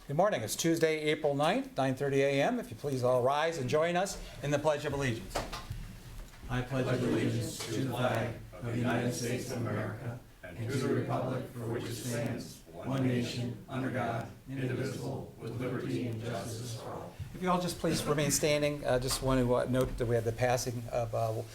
Good morning. It's Tuesday, April 9th, 9:30 a.m. If you please all rise and join us in the Pledge of Allegiance. I pledge allegiance to the flag of the United States of America and to the republic for which it stands, one nation, under God, indivisible, with liberty and justice for all. If you all just please remain standing, just want to note that we had the passing of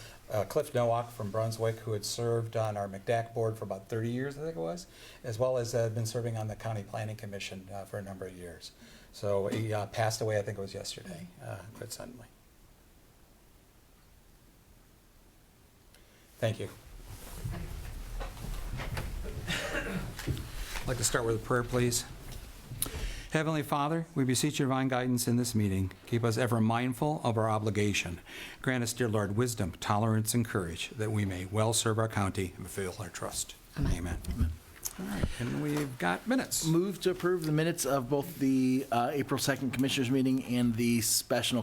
Cliff Nowak from Brunswick, who had served on our McDack board for about 30 years, I think it was, as well as been serving on the County Planning Commission for a number of years. So he passed away, I think it was yesterday, quite suddenly. Thank you. I'd like to start with a prayer, please. Heavenly Father, we beseech your divine guidance in this meeting. Keep us ever mindful of our obligation. Grant us, dear Lord, wisdom, tolerance, and courage, that we may well serve our county and fulfill our trust. Amen. Amen. All right, and we've got minutes. Move to approve the minutes of both the April 2nd Commissioners meeting and the special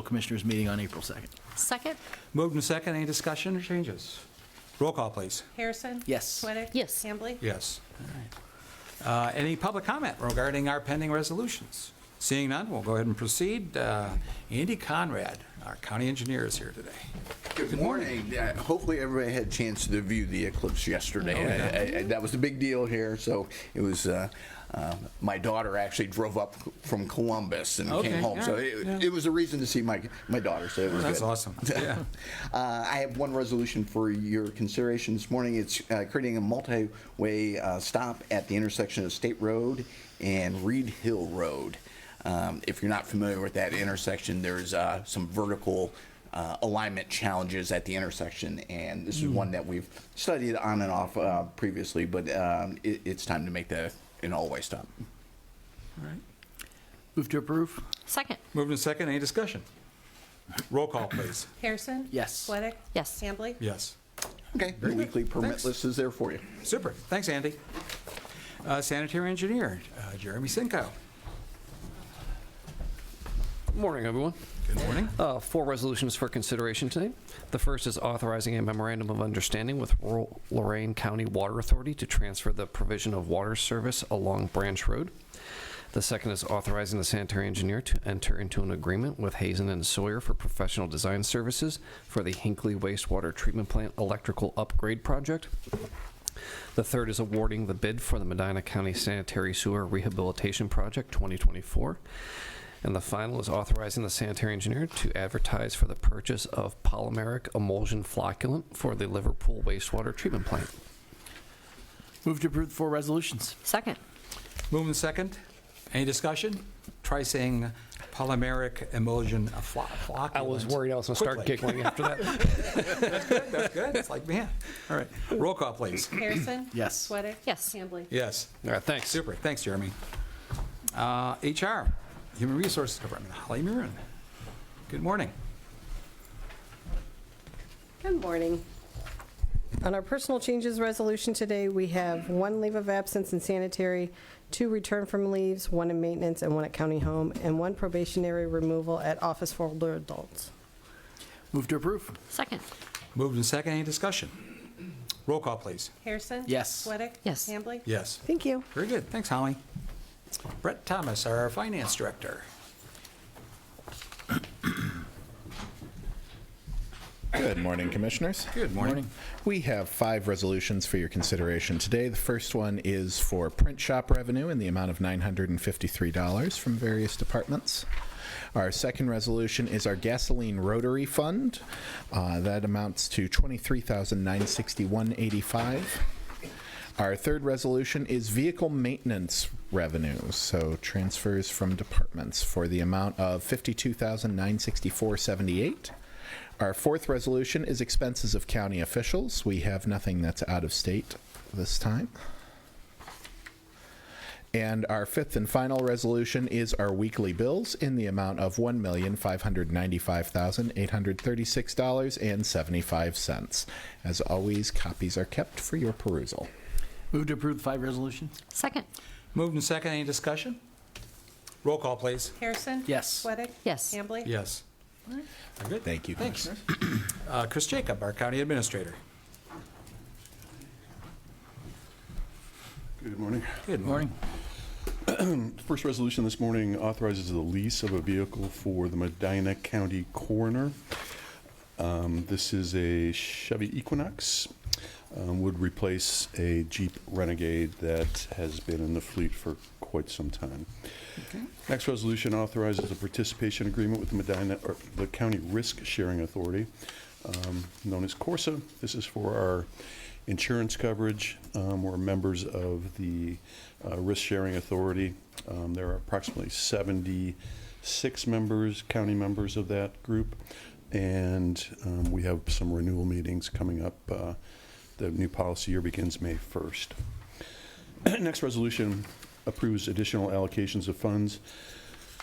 Commissioners meeting on April 2nd. Second? Moved and second. Any discussion or changes? Roll call, please. Harrison? Yes. Sweattick? Yes. Hambley? Yes. All right. Any public comment regarding our pending resolutions? Seeing none, we'll go ahead and proceed. Andy Conrad, our county engineer, is here today. Good morning. Hopefully everybody had a chance to view the eclipse yesterday. That was the big deal here. So it was, my daughter actually drove up from Columbus and came home. So it was a reason to see my daughter. So it was That's good. awesome. Yeah. I have one resolution for your consideration this morning. It's creating a multi-way stop at the intersection of State Road and Reed Hill Road. If you're not familiar with that intersection, there's some vertical alignment challenges at the intersection, and this is one that we've studied on and off previously, but it's time to make that an all-way stop. All right. Move to approve. Second? Moved and second. Any discussion? Roll call, please. Harrison? Yes. Sweattick? Yes. Hambley? Yes. Okay, the weekly permit Thanks. list is there for you. Super. Thanks, Andy. Sanitary engineer, Jeremy Sinko. Good morning, everyone. Good morning. 4 resolutions for consideration today. The first is authorizing a memorandum of understanding with Rural Lorain County Water Authority to transfer the provision of water service along Branch Road. The second is authorizing the sanitary engineer to enter into an agreement with Hazen and Sawyer for professional design services for the Hinckley Wastewater Treatment Plant electrical upgrade project. The third is awarding the bid for the Medina County Sanitary Sewer Rehabilitation Project 2024. And the final is authorizing the sanitary engineer to advertise for the purchase of polymeric emulsion flocculant for the Liverpool wastewater treatment plant. Move to approve the 4 resolutions. Second? Moved and second. Any discussion? Try saying polymeric emulsion flocculant. I was worried I was going to start Quickly. giggling after that. That's good. That's good. It's like, man. All right. Roll call, please. Harrison? Yes. Sweattick? Yes. Hambley? Yes. All right, thanks. Super. Thanks, Jeremy. HR, Human Resources Department, Holly Murin. Good morning. Good morning. On our personal changes resolution today, we have 1 leave of absence in sanitary, 2 return from leaves, 1 in maintenance, and 1 at county home, and 1 probationary removal at office for older adults. Move to approve. Second? Moved and second. Any discussion? Roll call, please. Harrison? Yes. Sweattick? Yes. Hambley? Yes. Thank you. Very good. Thanks, Holly. Brett Thomas, our finance director. Good morning, Commissioners. Good morning. We have 5 resolutions for your consideration today. The first one is for print shop revenue in the amount of $953 from various departments. Our second resolution is our gasoline rotary fund. That amounts to $23,961.85. Our third resolution is vehicle maintenance revenues, so transfers from departments for the amount of $52,964.78. Our fourth resolution is expenses of county officials. We have nothing that's out of state this time. And our fifth and final resolution is our weekly bills in the amount of $1,595,836.75. As always, copies are kept for your perusal. Move to approve the 5 resolutions. Second? Moved and second. Any discussion? Roll call, please. Harrison? Yes. Sweattick? Yes. Hambley? Yes. Very good. Thank you, Thanks. Commissioners. Chris Jacob, our county administrator. Good morning. Good morning. First resolution this morning authorizes the lease of a vehicle for the Medina County Coroner. This is a Chevy Equinox. Would replace a Jeep Renegade that has been in the fleet for quite some time. Okay. Next resolution authorizes a participation agreement with the Medina, or the County Risk Sharing Authority, known as Corsa. This is for our insurance coverage. We're members of the Risk Sharing Authority. There are approximately 76 members, county members of that group, and we have some renewal meetings coming up. The new policy year begins May 1st. Next resolution approves additional allocations of funds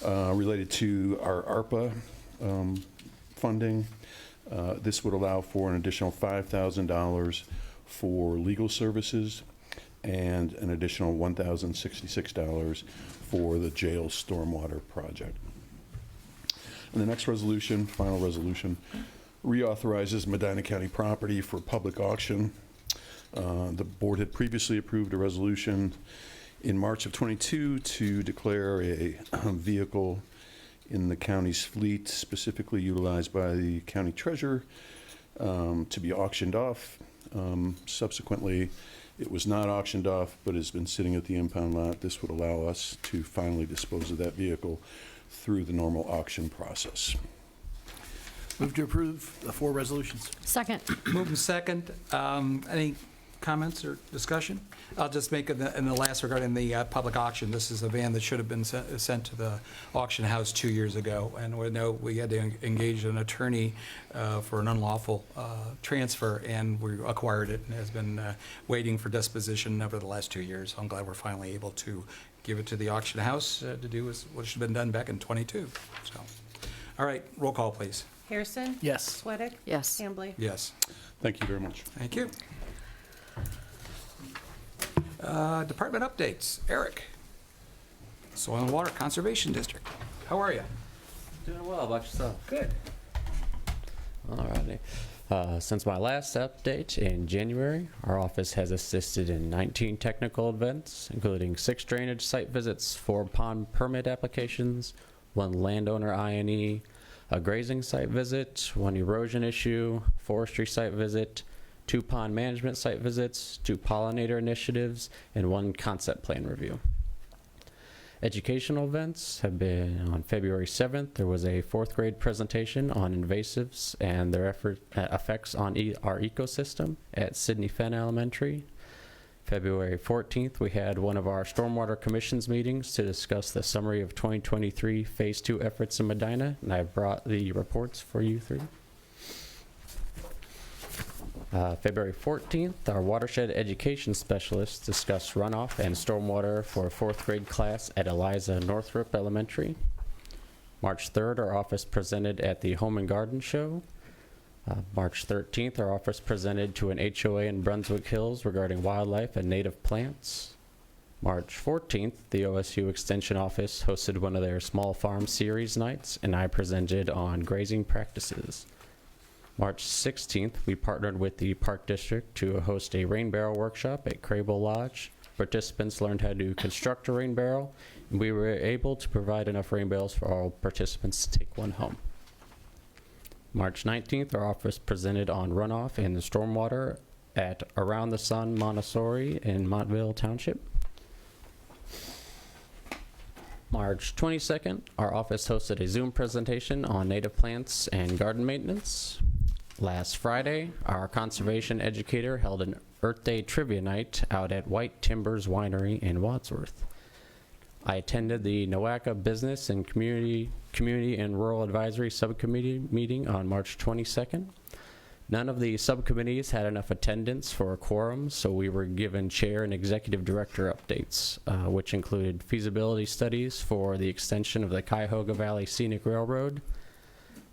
related to our ARPA funding. This would allow for an additional $5,000 for legal services and an additional $1,066 for the jail stormwater project. And the next resolution, final resolution, reauthorizes Medina County property for public auction. The board had previously approved a resolution in March of '22 to declare a vehicle in the county's fleet, specifically utilized by the county treasurer, to be auctioned off. Subsequently, it was not auctioned off, but has been sitting at the impound lot. This would allow us to finally dispose of that vehicle through the normal auction process. Move to approve the 4 resolutions. Second. Moving second. Any comments or discussion? I'll just make in the last regarding the public auction. This is a van that should have been sent to the auction house 2 years ago, and we know we had to engage an attorney for an unlawful transfer, and we acquired it and has been waiting for disposition over the last 2 years. I'm glad we're finally able to give it to the auction house to do what should have been done back in '22. So, all right, roll call, please. Harrison? Yes. Sweattick? Yes. Hambley? Yes. Thank you very much. Thank you. Department updates. Eric, Soil and Water Conservation District. How are you? Doing well, about yourself? Good. Alrighty. Since my last update in January, our office has assisted in 19 technical events, including 6 drainage site visits, 4 pond permit applications, 1 landowner INE, a grazing site visit, 1 erosion issue, forestry site visit, 2 pond management site visits, 2 pollinator initiatives, and 1 concept plan review. Educational events have been on February 7th. There was a 4th grade presentation on invasives and their effects on our ecosystem at Sidney Fenn Elementary. February 14th, we had one of our Stormwater Commission's meetings to discuss the summary of 2023 Phase 2 efforts in Medina, and I brought the reports for you 3. February 14th, our watershed education specialists discussed runoff and stormwater for a 4th grade class at Eliza Northrop Elementary. March 3rd, our office presented at the Home and Garden Show. March 13th, our office presented to an HOA in Brunswick Hills regarding wildlife and native plants. March 14th, the OSU Extension Office hosted one of their small farm series nights, and I presented on grazing practices. March 16th, we partnered with the Park District to host a rain barrel workshop at Crable Lodge. Participants learned how to construct a rain barrel, and we were able to provide enough rain barrels for all participants to take one home. March 19th, our office presented on runoff and stormwater at Around the Sun Montessori in Montville Township. March 22nd, our office hosted a Zoom presentation on native plants and garden maintenance. Last Friday, our conservation educator held an Earth Day trivia night out at White Timbers Winery in Wadsworth. I attended the NOACA Business and Community and Rural Advisory Subcommittee meeting on March 22nd. None of the subcommittees had enough attendance for a quorum, so we were given chair and executive director updates, which included feasibility studies for the extension of the Cuyahoga Valley Scenic Railroad.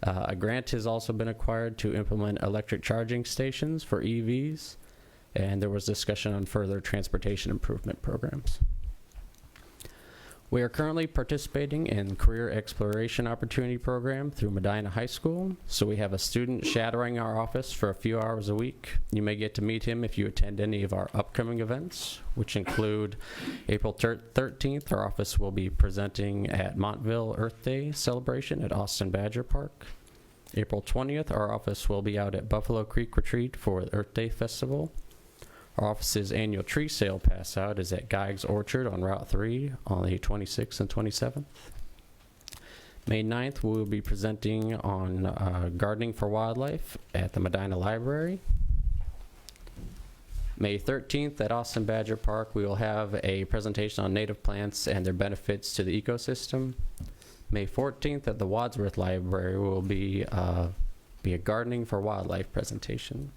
A grant has also been acquired to implement electric charging stations for EVs, and there was discussion on further transportation improvement programs. We are currently participating in Career Exploration Opportunity Program through Medina High School, so we have a student shadowing our office for a few hours a week. You may get to meet him if you attend any of our upcoming events, which include April 13th, our office will be presenting at Montville Earth Day celebration at Austin Badger Park. April 20th, our office will be out at Buffalo Creek Retreat for the Earth Day Festival. Our office's annual tree sale pass out is at Geigs Orchard on Route 3 on the 26th and 27th. May 9th, we will be presenting on gardening for wildlife at the Medina Library. May 13th at Austin Badger Park, we will have a presentation on native plants and their benefits to the ecosystem. May 14th at the Wadsworth Library will be a gardening for wildlife presentation.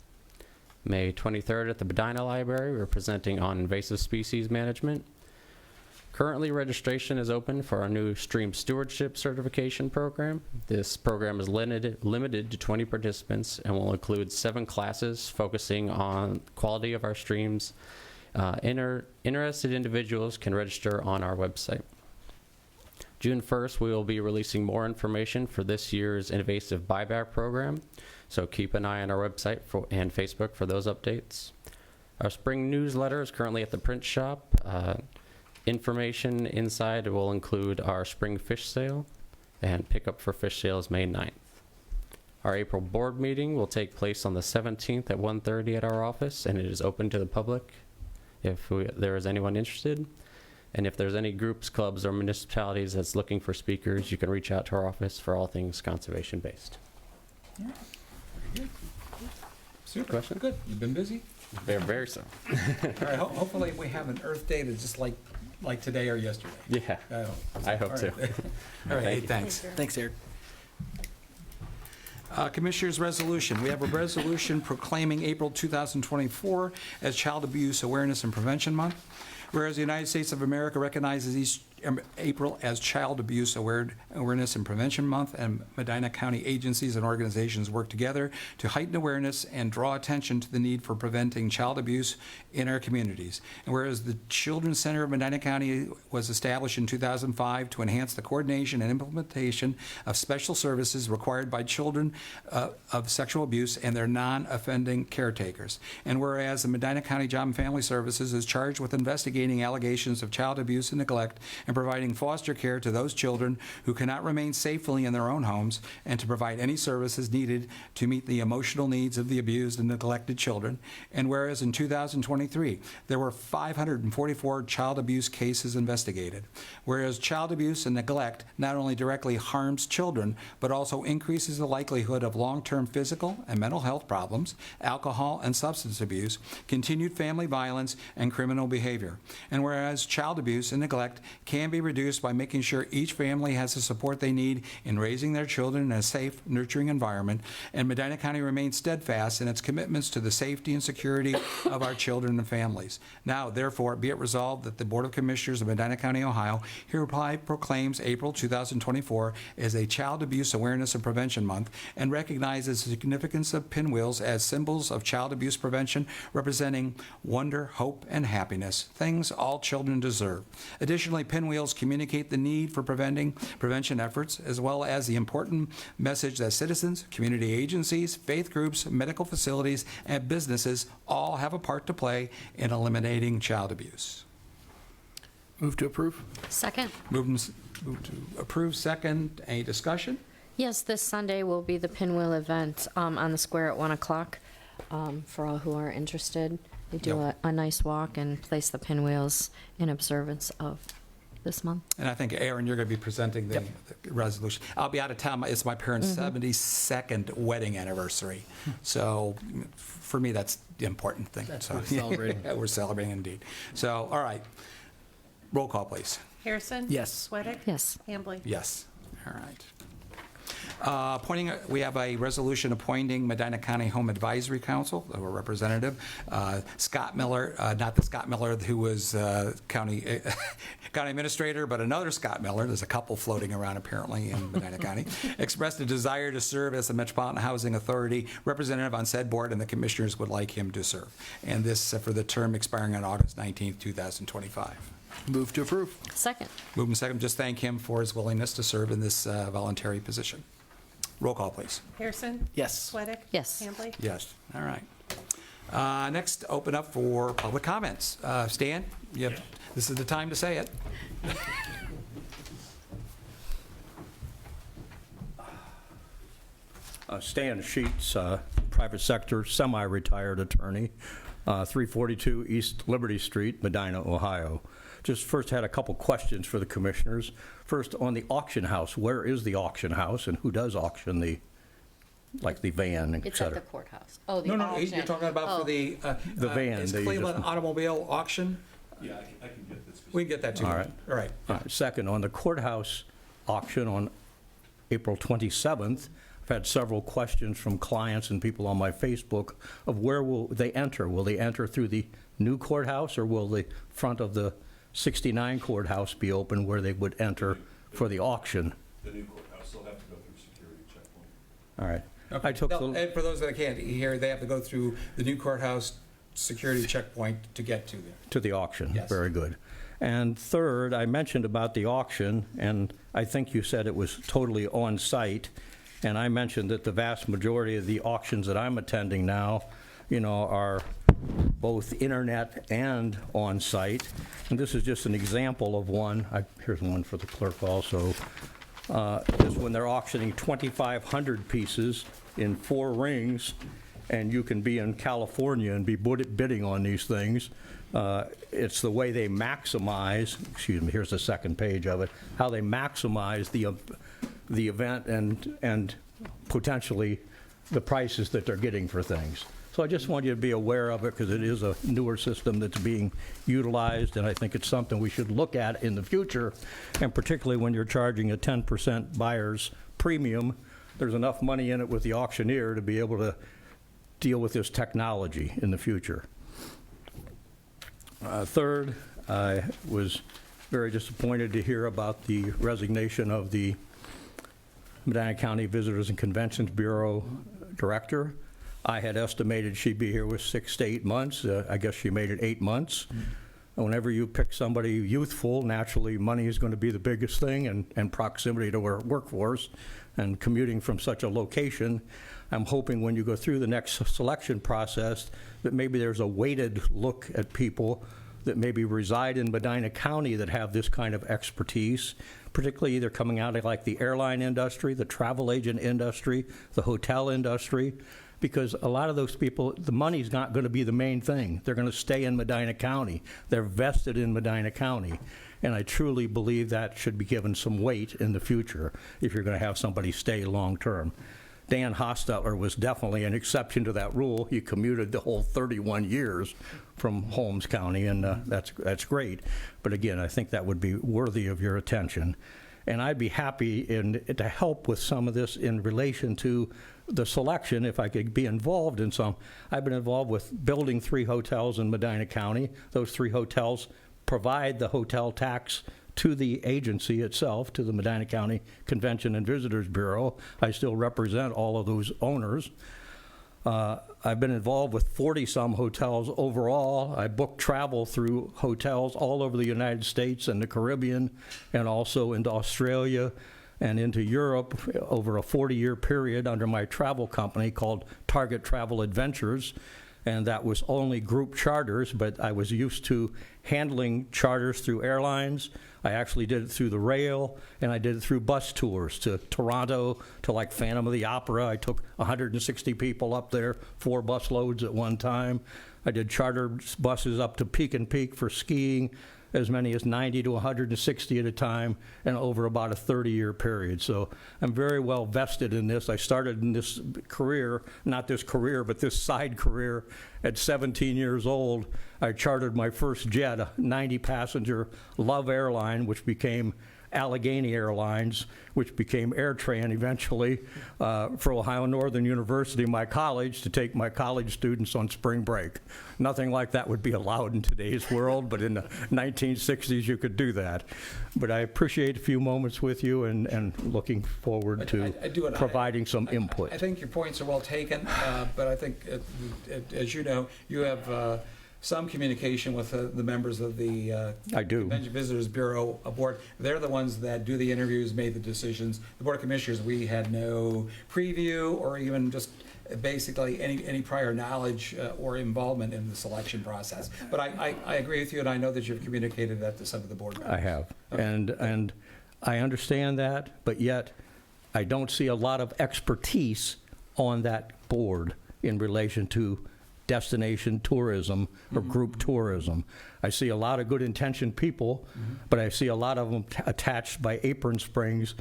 May 23rd at the Medina Library, we're presenting on invasive species management. Currently, registration is open for our new Stream Stewardship Certification Program. This program is limited to 20 participants and will include 7 classes focusing on quality of our streams. Interested individuals can register on our website. June 1st, we will be releasing more information for this year's invasive buyback program, so keep an eye on our website and Facebook for those updates. Our spring newsletter is currently at the print shop. Information inside will include our spring fish sale, and pickup for fish sale is May 9th. Our April board meeting will take place on the 17th at 1:30 at our office, and it is open to the public if there is anyone interested. And if there's any groups, clubs, or municipalities that's looking for speakers, you can reach out to our office for all things conservation-based. Super. Question? Good. You've been busy? Very, very so. All right, hopefully we have an Earth Day that's just like today or yesterday. Yeah, I hope All so. right. All right, hey, thanks. Thanks, Eric. Commissioners' resolution. We have a resolution proclaiming April 2024 as Child Abuse Awareness and Prevention Month. Whereas the United States of America recognizes April as Child Abuse Awareness and Prevention Month, and Medina County agencies and organizations work together to heighten awareness and draw attention to the need for preventing child abuse in our communities. And whereas the Children's Center of Medina County was established in 2005 to enhance the coordination and implementation of special services required by children of sexual abuse and their non-offending caretakers. And whereas the Medina County Job and Family Services is charged with investigating allegations of child abuse and neglect and providing foster care to those children who cannot remain safely in their own homes, and to provide any services needed to meet the emotional needs of the abused and neglected children. And whereas in 2023, there were 544 child abuse cases investigated. Whereas child abuse and neglect not only directly harms children, but also increases the likelihood of long-term physical and mental health problems, alcohol and substance abuse, continued family violence, and criminal behavior. And whereas child abuse and neglect can be reduced by making sure each family has the support they need in raising their children in a safe, nurturing environment, and Medina County remains steadfast in its commitments to the safety and security of our children and families. Now, therefore, be it resolved that the Board of Commissioners of Medina County, Ohio, hereby proclaims April 2024 as a Child Abuse Awareness and Prevention Month, and recognizes the significance of pinwheels as symbols of child abuse prevention, representing wonder, hope, and happiness, things all children deserve. Additionally, pinwheels communicate the need for prevention efforts, as well as the important message that citizens, community agencies, faith groups, medical facilities, and businesses all have a part to play in eliminating child abuse. Move to approve. Second. Move to approve. Second. Any discussion? Yes, this Sunday will be the Pinwheel event on the square at 1 o'clock for all who are interested. They do a nice walk and place the pinwheels in observance of this month. And I think, Aaron, you're going to be presenting the resolution. I'll be out of town. It's my parents' 72nd wedding anniversary. So for me, that's the important thing. That's so, worth celebrating. We're celebrating indeed. So, all right. Roll call, please. Harrison? Yes. Sweattick? Yes. Hambley? Yes. All right. We have a resolution appointing Medina County Home Advisory Council, a representative, Scott Miller, not the Scott Miller who was county administrator, but another Scott Miller. There's a couple floating around apparently in Medina County. Expressed a desire to serve as the Metropolitan Housing Authority representative on said board, and the commissioners would like him to serve. And this for the term expiring on August 19th, 2025. Move to approve. Second. Move and second, just thank him for his willingness to serve in this voluntary position. Roll call, please. Harrison? Yes. Sweattick? Yes. Hambley? Yes. All right. Next, open up for public comments. Stan, this is the time to say it. Stan Sheets, private sector, semi-retired attorney, 342 East Liberty Street, Medina, Ohio. Just first had a couple questions for the commissioners. First, on the auction house, where is the auction house and who does auction the van, et It's at cetera? the courthouse. Oh, the No, auction. you're talking about for the... The van Is that you Cleveland just- Automobile Auction? Yeah, I can get this. We can get that to you. All right. All right. Second, on the courthouse auction on April 27th, I've had several questions from clients and people on my Facebook of where will they enter? Will they enter through the new courthouse, or will the front of the 69 courthouse be open where they would enter for the auction? The new courthouse, they'll have to go through security checkpoint. All right. I took No, the... and for those that can't hear, they have to go through the new courthouse security checkpoint to get to there. To the auction. Yes. Very good. And third, I mentioned about the auction, and I think you said it was totally on-site, and I mentioned that the vast majority of the auctions that I'm attending now, are both internet and on-site. And this is just an example of one. Here's one for the clerk also. Is when they're auctioning 2,500 pieces in 4 rings, and you can be in California and be bidding on these things. It's the way they maximize, here's the second page of it, how they maximize the event and potentially the prices that they're getting for things. So I just want you to be aware of it because it is a newer system that's being utilized, and I think it's something we should look at in the future, and particularly when you're charging a 10% buyer's premium, there's enough money in it with the auctioneer to be able to deal with this technology in the future. Third, I was very disappointed to hear about the resignation of the Medina County Visitors and Conventions Bureau Director. I had estimated she'd be here with 6 to 8 months. I guess she made it 8 months. Whenever you pick somebody youthful, naturally money is going to be the biggest thing, and proximity to our workforce, and commuting from such a location. I'm hoping when you go through the next selection process that maybe there's a weighted look at people that maybe reside in Medina County that have this kind of expertise, particularly either coming out of like the airline industry, the travel agent industry, the hotel industry, because a lot of those people, the money's not going to be the main thing. They're going to stay in Medina County. They're vested in Medina County. And I truly believe that should be given some weight in the future if you're going to have somebody stay long-term. Dan Hostetler was definitely an exception to that rule. He commuted the whole 31 years from Holmes County, and that's great. But again, I think that would be worthy of your attention. And I'd be happy to help with some of this in relation to the selection, if I could be involved in some. I've been involved with building 3 hotels in Medina County. Those 3 hotels provide the hotel tax to the agency itself, to the Medina County Convention and Visitors Bureau. I still represent all of those owners. I've been involved with 40-some hotels overall. I book travel through hotels all over the United States and the Caribbean, and also into Australia and into Europe over a 40-year period under my travel company called Target Travel Adventures. And that was only group charters, but I was used to handling charters through airlines. I actually did it through the rail, and I did it through bus tours to Toronto, to like Phantom of the Opera. I took 160 people up there, 4 bus loads at one time. I did charter buses up to Peak and Peak for skiing, as many as 90 to 160 at a time, and over about a 30-year period. So I'm very well vested in this. I started in this career, not this career, but this side career at 17 years old. I chartered my first jet, a 90-passenger Love Airline, which became Allegheny Airlines, which became AirTran eventually, for Ohio Northern University, my college, to take my college students on spring break. Nothing like that would be allowed in today's world, but in the 1960s you could do that. But I appreciate a few moments with you and looking forward to providing some input. I think your points are well taken, but I think, as you know, you have some communication with the members of the I do. Convention Visitors Bureau Board. They're the ones that do the interviews, made the decisions. The Board of Commissioners, we had no preview or even just basically any prior knowledge or involvement in the selection process. But I agree with you, and I know that you've communicated that to some of the board members. I have. Okay. And I understand that, but yet I don't see a lot of expertise on that board in relation to destination tourism or group tourism. I see a lot of good intentioned people, but I see a lot of them attached by apron strings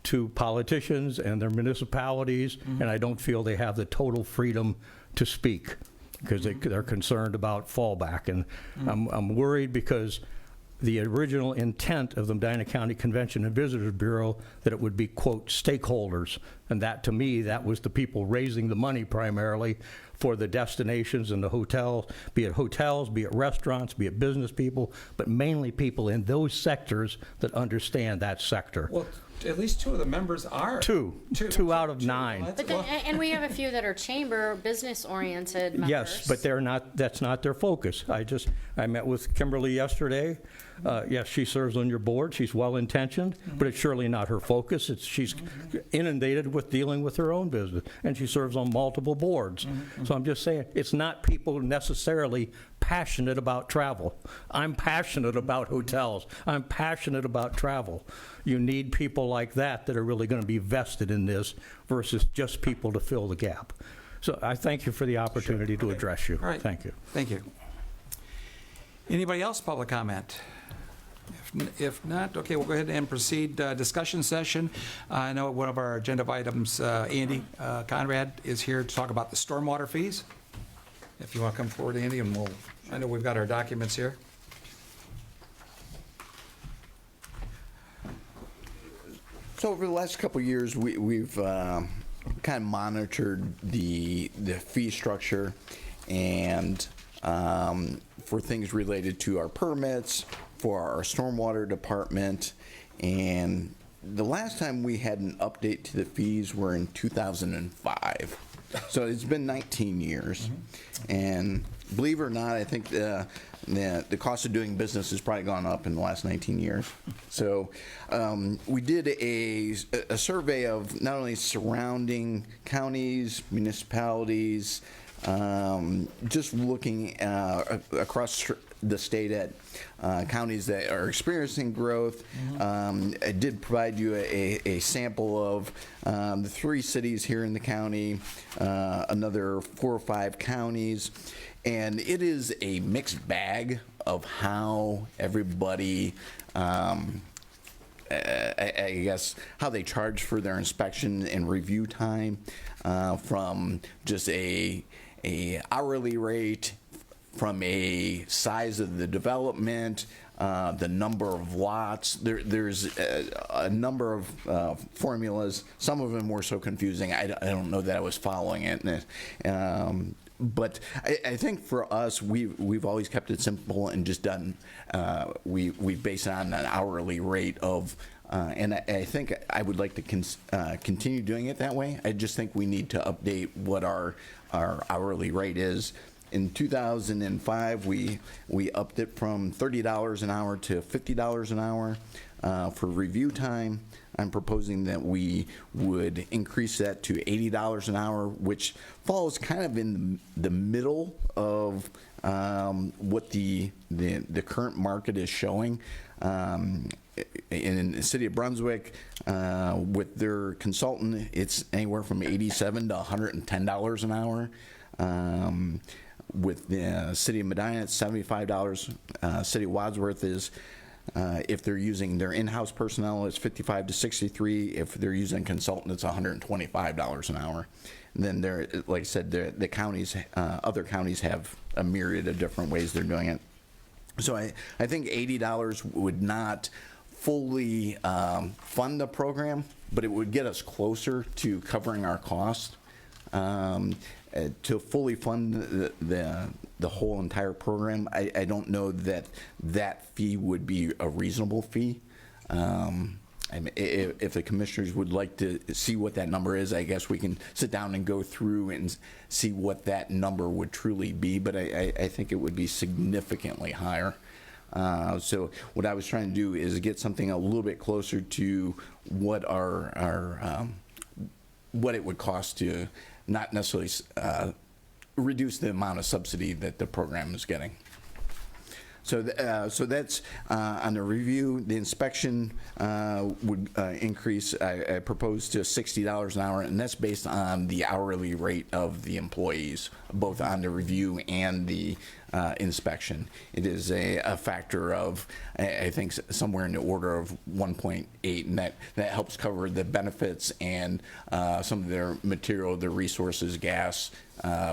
to politicians and their municipalities, and I don't feel they have the total freedom to speak because they're concerned about fallback. And I'm worried because the original intent of the Medina County Convention and Visitors Bureau that it would be, quote, stakeholders. And that, to me, that was the people raising the money primarily for the destinations and the hotels, be it restaurants, be it business people, but mainly people in those sectors that understand that sector. Well, at least two of the members are. Two out of 9. Well, But then, and we have a few that are chamber, business-oriented members. Yes, but that's not their focus. I met with Kimberly yesterday. Yes, she serves on your board. She's well-intentioned, but it's surely not her focus. She's inundated with dealing with her own business, and she serves on multiple boards. So I'm just saying, it's not people necessarily passionate about travel. I'm passionate about hotels. I'm passionate about travel. You need people like that are really going to be vested in this versus just people to fill the gap. So I thank you for the opportunity to address you. All right. Thank you. Thank you. Anybody else public comment? If not, okay, we'll go ahead and proceed. Discussion session. I know one of our agenda items, Andy Conrad, is here to talk about the stormwater fees. If you want to come forward, Andy, and I know we've got our documents here. So over the last couple of years, we've kind of monitored the fee structure and for things related to our permits, for our stormwater department, and the last time we had an update to the fees were in 2005. So it's been 19 years, and believe it or not, I think the cost of doing business has probably gone up in the last 19 years. So we did a survey of not only surrounding counties, municipalities, just looking across the state at counties that are experiencing growth. I did provide you a sample of the 3 cities here in the county, another 4 or 5 counties, and it is a mixed bag of how everybody, I guess, how they charge for their inspection and review time, from just a hourly rate, from a size of the development, the number of lots. There's a number of formulas. Some of them were so confusing, I don't know that I was following it. But I think for us, we've always kept it simple and just done, we base it on an hourly rate of, and I think I would like to continue doing it that way. I just think we need to update what our hourly rate is. In 2005, we upped it from $30 an hour to $50 an hour for review time. I'm proposing that we would increase that to $80 an hour, which falls kind of in the middle of what the current market is showing. In the city of Brunswick, with their consultant, it's anywhere from $87 to $110 an hour. With the city of Medina, it's $75. City of Wadsworth is, if they're using their in-house personnel, it's $55 to $63. If they're using consultant, it's $125 an hour. And then there, like I said, the counties, other counties have a myriad of different ways they're doing it. So I think $80 would not fully fund the program, but it would get us closer to covering our costs. To fully fund the whole entire program, I don't know that fee would be a reasonable fee. If the commissioners would like to see what that number is, I guess we can sit down and go through and see what that number would truly be, but I think it would be significantly higher. So what I was trying to do is get something a little bit closer to what what it would cost to not necessarily reduce the amount of subsidy that the program is getting. So that's on the review. The inspection would increase, I proposed to $60 an hour, and that's based on the hourly rate of the employees, both on the review and the inspection. It is a factor of, I think, somewhere in the order of 1.8, and that helps cover the benefits and some of their material, their resources, gas,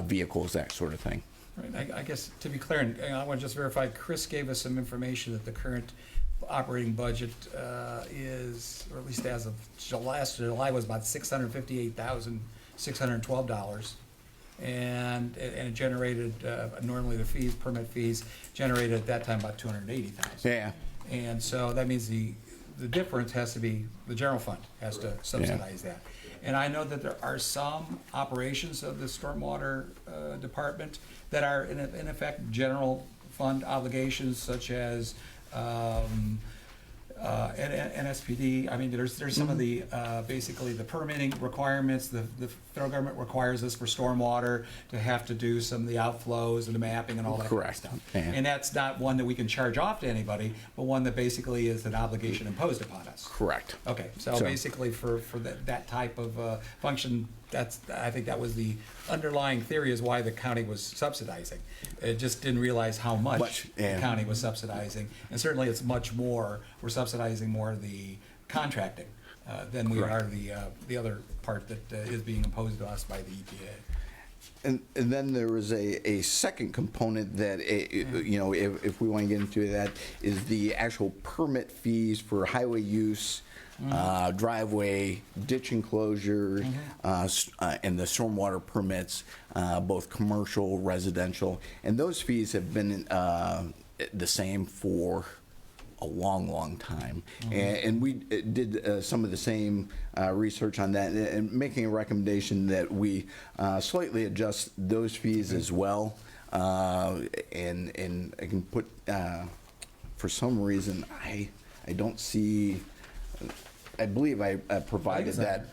vehicles, that sort of thing. Right, I guess, to be clear, and I want to just verify, Chris gave us some information that the current operating budget is, or at least as of last July, was about $658,612. And it generated, normally the permit fees generated at that time about $280,000. Yeah. And so that means the difference has to be, the general fund has to subsidize that. And I know that there are some operations of the stormwater department that are in effect general fund obligations, such as NSPD. I mean, there's some of the basically the permitting requirements. The federal government requires us for stormwater to have to do some of the outflows and the mapping and all that Correct. kind of stuff. Yeah. And that's not one that we can charge off to anybody, but one that basically is an obligation imposed upon us. Correct. Okay, so basically for that type of function, I think that was the underlying theory is why the county was subsidizing. It just didn't realize how much the county was subsidizing. And certainly it's much more, we're subsidizing more the contracting than we are the other part that is being imposed to us by the EPA. And then there was a second component that, you know, if we want to get into that, is the actual permit fees for highway use, driveway, ditch enclosure, and the stormwater permits, both commercial, residential. And those fees have been the same for a long time. And we did some of the same research on that, and making a recommendation that we slightly adjust those fees as well. And I can put, for some reason, I don't see, I believe I provided that.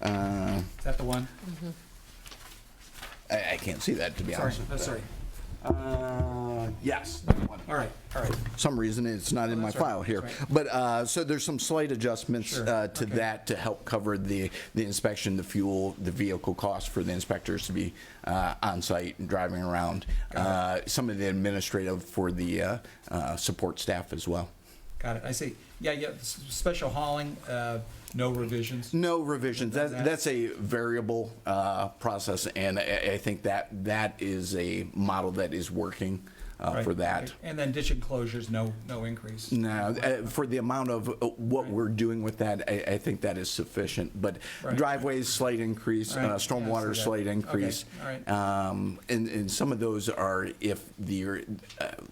Is that the one? I can't see that, to be honest. Sorry. Yes, that one. All right. Some reason it's not in my that's right, file here. that's But, so there's some slight adjustments Sure, to that to help cover the inspection, the fuel, the vehicle costs for the inspectors to be on site and driving around. Some of the administrative for the support staff as well. Got it, I see. Yeah, special hauling, no revisions? No revisions. That's a variable process, and I think that is a model that is working for that. Right. And then ditch enclosures, no increase? No, for the amount of what we're doing with that, I think that is sufficient. But driveways, slight increase, Right. stormwater, slight increase. Okay. All right. And some of those are if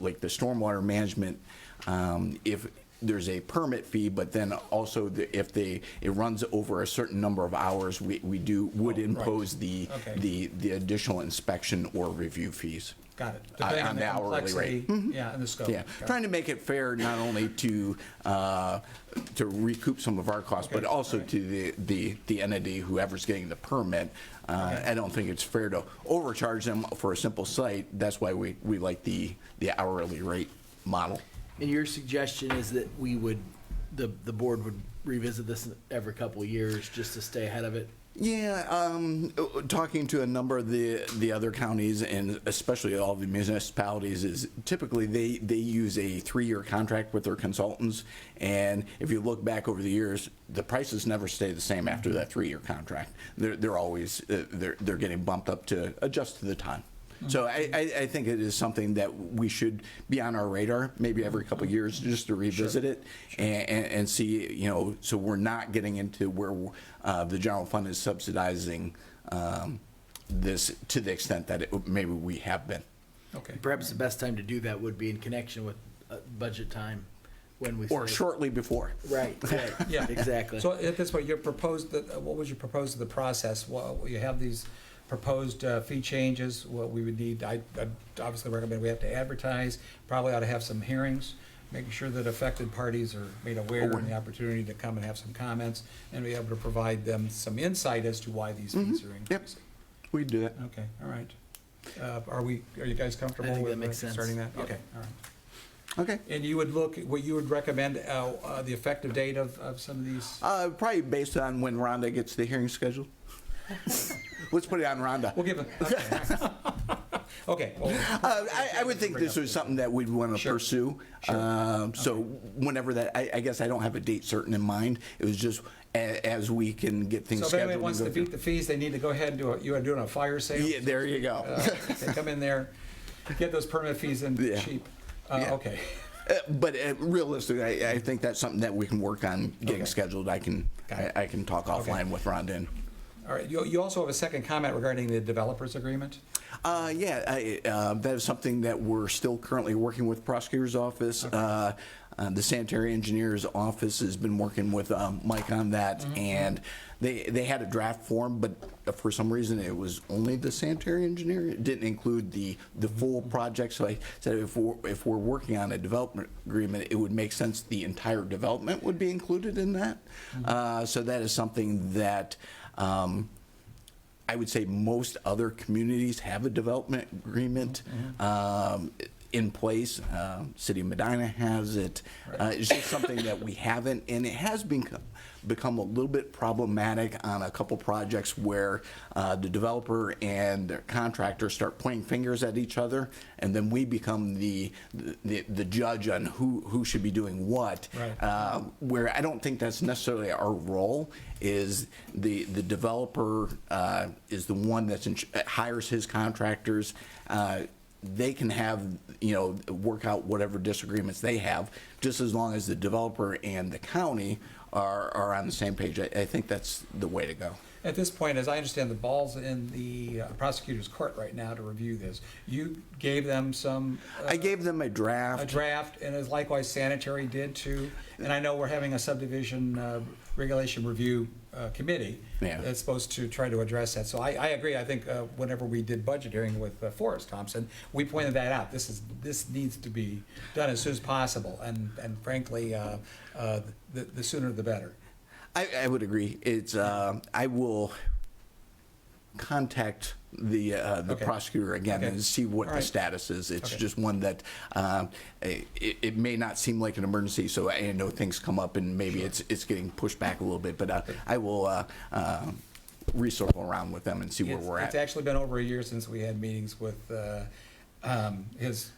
like the stormwater management, if there's a permit fee, but then also if it runs over a certain number of hours, we would impose the additional inspection or review fees. Got it. Depending on the hourly rate. complexity, yeah, and the scope. Yeah, trying to make it fair not only to recoup some of our costs, but also to the entity, whoever's getting the permit. I don't think it's fair to overcharge them for a simple site. That's why we like the hourly rate model. And your suggestion is that we would, the board would revisit this every couple of years just to stay ahead of it? Yeah, talking to a number of the other counties, and especially all the municipalities, is typically they use a 3-year contract with their consultants, and if you look back over the years, the prices never stay the same after that 3-year contract. They're always they're getting bumped up to adjust to the time. So I think it is something that we should be on our radar, maybe every couple of years, just to revisit it and see, you know, so we're not getting into where the general fund is subsidizing this to the extent that maybe we have been. Okay. Perhaps the best time to do that would be in connection with budget time, when we or say- shortly before. Right, right, Yeah. exactly. So at this point, your proposed, what was your proposed the process? Well, you have these proposed fee changes, what we would need, I'd obviously recommend we have to advertise, probably ought to have some hearings, making sure that affected parties are made aware and the opportunity to come and have some comments, and be able to provide them some insight as to why these fees are increasing. We do that. Okay, all right. Are you guys comfortable I think with that makes sense. starting that? Okay, all right. Okay. And you would what you would recommend, the effective date of some of these? Probably based on when Rhonda gets the hearing scheduled. Let's put it on Rhonda. We'll give it, okay. Okay. Well, I would think this was something that we'd want to Sure. pursue. So whenever that, I guess I don't have a date certain in mind. It was just as we can get things So if scheduled. anybody wants to and go beat the fees, they need to go ahead and do it. You are doing a fire through. sale? Yeah, there you go. They come in there, get those permit fees in Yeah. cheap. Yeah. Okay. But realistically, I think that's something that we can work on getting Okay. scheduled. I can talk offline with Rhonda. And, All right. You also have a second comment regarding the developers agreement? that is something that we're still currently working with prosecutor's office. The sanitary engineer's office has been working with Mike on that, and they had a draft form, but for some reason it was only the sanitary engineer. It didn't include the full project. So I said if we're working on a development agreement, it would make sense the entire development would be included in that. So that is something that. I would say most other communities have a development agreement in place. City of Medina has it. It's just something that we haven't, and it has become a little bit problematic on a couple projects where the developer and their contractor start pointing fingers at each other, and then we become the judge on who should be doing what. Right. Where I don't think that's necessarily our role. Is the developer is the one that hires his contractors. They can have, work out whatever disagreements they have, just as long as the developer and the county are on the same page. I think that's the way to go. At this point, as I understand, the ball's in the prosecutor's court right now to review this. You gave them some... I gave them a a draft. draft, and as likewise sanitary did too. And I know we're having a subdivision regulation review committee Yeah. that's supposed to try to address that. So I agree. I think whenever we did budget hearing with Forrest Thompson, we pointed that out. This needs to be done as soon as possible, and frankly, the sooner the better. I would agree. It's I will contact the Okay. prosecutor again Okay. and see what All the right. status is. It's Okay. just one that it may not seem like an emergency, so I know things come up and maybe it's getting pushed back a little bit. But I will recircle around with them and see where we're It's at. actually been over a year since we had meetings with his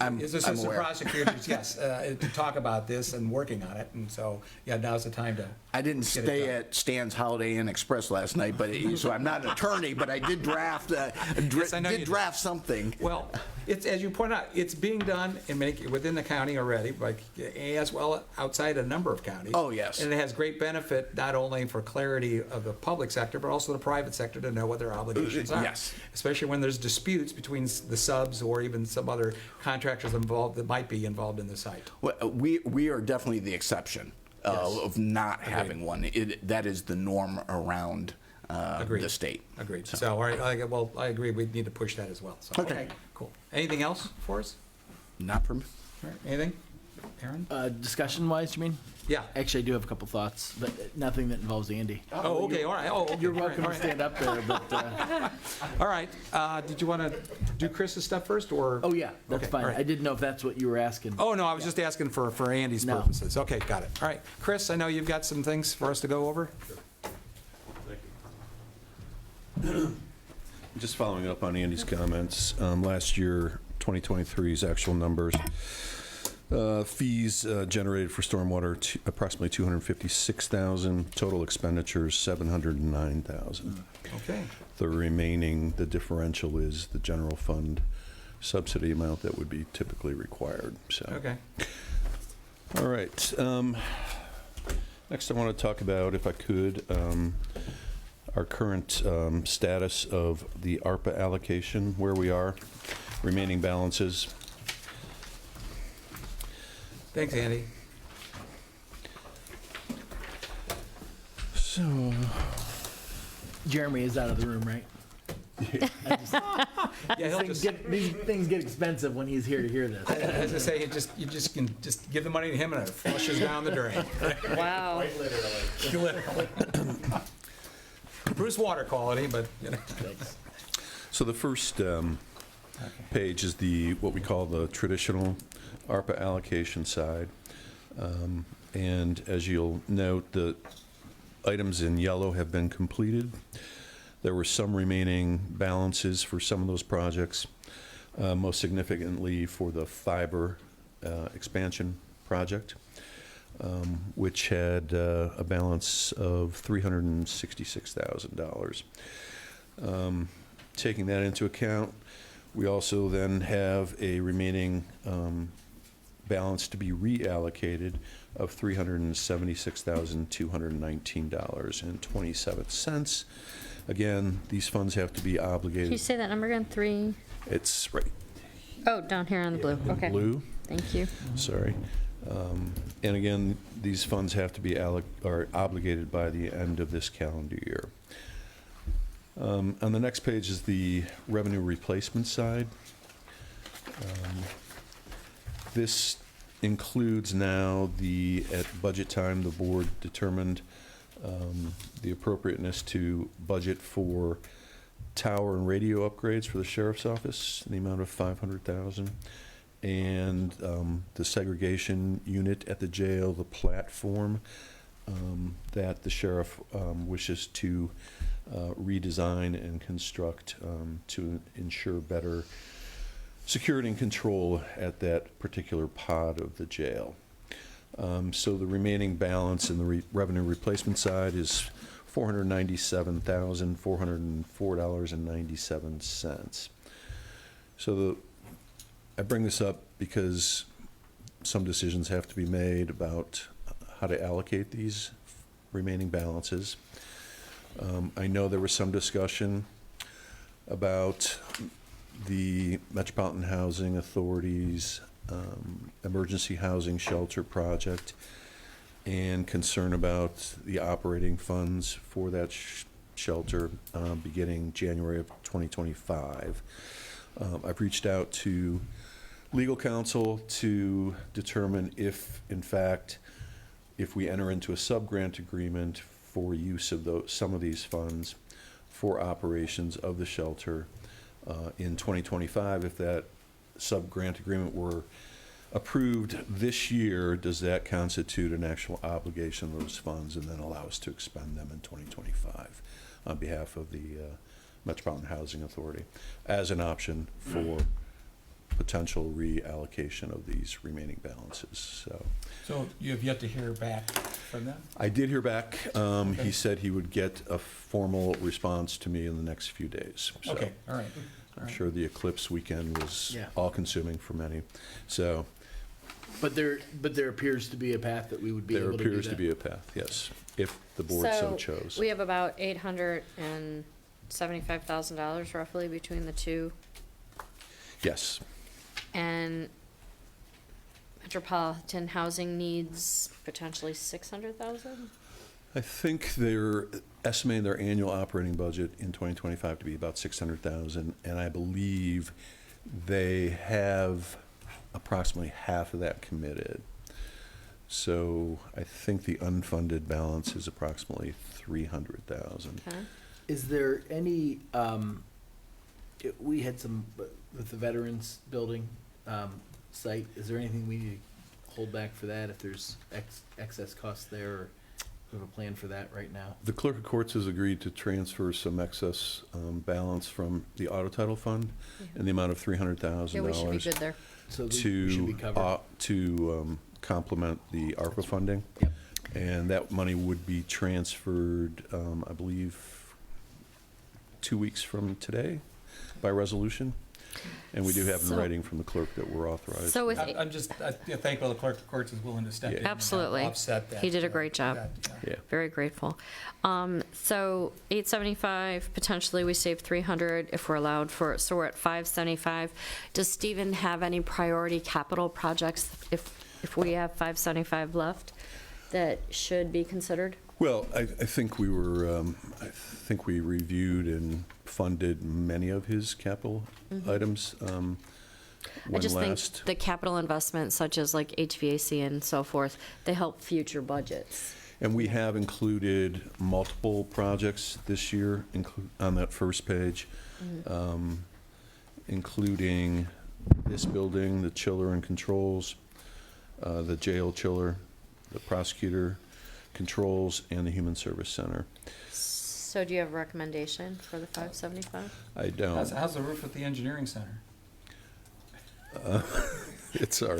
I'm assistant aware. prosecutors, yes, to talk about this and working on it. And so, yeah, now's the time to. I didn't get it stay done. at Stan's Holiday Inn Express last night, but so I'm not an attorney, but I did draft Yes, I know you did did. draft something. Well, it's, as you point out, it's being done within the county already, like, as well outside a number of counties. Oh, yes. And it has great benefit, not only for clarity of the public sector, but also the private sector to know what their obligations are. Yes. Especially when there's disputes between the subs or even some other contractors involved that might be involved in the site. Well, we are definitely the exception of not having one. That is the norm around Agreed. the state. Agreed. So, all right, I agree, we need to push that as well. So, Okay. Cool. Anything else for us? Not from. All right, anything? Aaron? Discussion-wise, you mean? Yeah. Actually, I do have a couple thoughts, but nothing that involves Andy. Oh, okay, all right. Oh, okay. You're all right, welcome all to right. stand up there, but, All right, did you want to do Chris's stuff first, or? oh, yeah, that's Okay, fine. all right. I didn't know if that's what you were asking. Oh, no, I was just asking for Andy's No. purposes. Okay, got it. All right, Chris, I know you've got some things for us to go over? Just following up on Andy's comments, last year, 2023's actual numbers, fees generated for stormwater, approximately $256,000, total expenditures, $709,000. Okay. The remaining, the differential is the general fund subsidy amount that would be typically required, so. Okay. All right. Next, I want to talk about, if I could, our current status of the ARPA allocation, where we are, remaining balances. Thanks, Andy. So, Jeremy is out of the room, right? Yeah, he'll These things get expensive when he's here to hear this. as I say, you just can just give the money to him and it flushes down the drain. Wow. Literally. Improves water quality, but, you know. so the first page is what we call the traditional ARPA allocation side. And as you'll note, the items in yellow have been completed. There were some remaining balances for some of those projects, most significantly for the fiber expansion project, which had a balance of $366,000. Taking that into account, we also then have a remaining balance to be reallocated of $376,219.27. Again, these funds have to be Can you obligated. say that number again? 3? It's right. Oh, down here on the blue. in Okay. blue. Thank you. Sorry. And again, these funds have to be obligated by the end of this calendar year. On the next page is the revenue replacement side. This includes now at budget time, the board determined the appropriateness to budget for tower and radio upgrades for the sheriff's office in the amount of $500,000, and the segregation unit at the jail, the platform that the sheriff wishes to redesign and construct to ensure better security and control at that particular pod of the jail. So the remaining balance in the revenue replacement side is $497,404.97. So I bring this up because some decisions have to be made about how to allocate these remaining balances. I know there was some discussion about the Metropolitan Housing Authority's emergency housing shelter project and concern about the operating funds for that shelter beginning January of 2025. I've reached out to legal counsel to determine if, in fact, if we enter into a sub-grant agreement for use of some of these funds for operations of the shelter in 2025, if that sub-grant agreement were approved this year, does that constitute an actual obligation of those funds and then allow us to expend them in 2025 on behalf of the Metropolitan Housing Authority as an option for potential reallocation of these remaining balances. So you have yet to hear back from them? I did hear back. He said he would get a formal response to me in the next few days. So Okay, all right. I'm sure the eclipse weekend was Yeah. all-consuming for many. So But there appears to be a path that we would be there able to do that. appears to be a path, yes, if the board so chose. We have about $875,000 roughly between the two, Yes. and Metropolitan Housing needs potentially 600,000? I think they're estimating their annual operating budget in 2025 to be about 600,000, and I believe they have approximately half of that committed. So I think the unfunded balance is approximately 300,000. Okay. Is there any, we had some, with the Veterans Building site, is there anything we need to hold back for that if there's excess costs there, or we have a plan for that right now? The clerk of courts has agreed to transfer some excess balance from the auto title fund in the amount of $300,000. Yeah, we should be good there. So we should be covered. to complement the ARPA funding. Yep. And that money would be transferred, I believe, 2 weeks from today by resolution. And we do have in So- writing from the clerk that we're authorized. So with, I'm just thankful the clerk of courts is willing to step in and help Absolutely. offset that. He did a great job. Yeah. very grateful. So 875, potentially we save 300 if we're allowed for, so we're at 575. Does Stephen have any priority capital projects if we have 575 left that should be considered? Well, I think we were, I think we reviewed and funded many of his capital items I when just think last. the capital investments such as like HVAC and so forth, they help future budgets. And we have included multiple projects this year on that first page, including this building, the chiller and controls, the jail chiller, the prosecutor controls, and the Human Service Center. So do you have a recommendation for the 575? I don't. How's the roof at the engineering center? It's all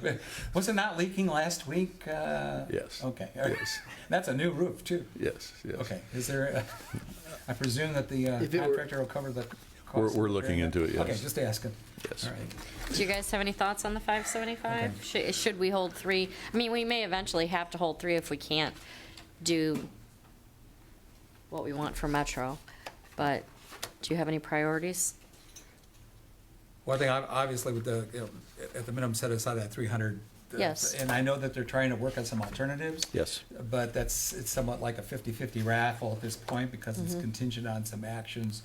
right. Was it not leaking last week? Yes. Okay. Yes. That's a new roof, too. Yes, yes. Okay. Is there, I presume that the If it were- contractor will cover the cost? We're looking into it, yes. Okay, just asking. Yes. All right. Do you guys have any thoughts on the 575? Should we hold 3? I mean, we may eventually have to hold 3 if we can't do what we want for Metro, but do you have any priorities? Well, I think obviously with the, at the minimum set aside that 300. Yes. And I know that they're trying to work on some alternatives. Yes. But it's somewhat like a 50-50 raffle at this point because it's contingent on some actions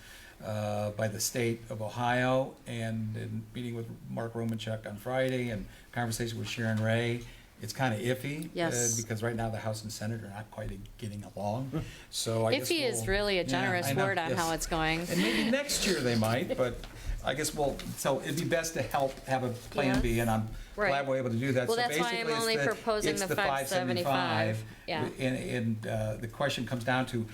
by the state of Ohio, and in meeting with Mark Romanchuk on Friday and conversation with Sharon Ray, it's kind of iffy. Yes. Because right now the House and Senate are not quite getting along. So I guess Iffy is we'll- really a Yeah, generous I know, word on yes. how it's going. And maybe next year they might, but I guess so it'd be best to have a plan B, and I'm Right. glad we're able to do that. Well, So that's why I'm basically, it's only proposing it's the 575. Yeah. And the question comes down to,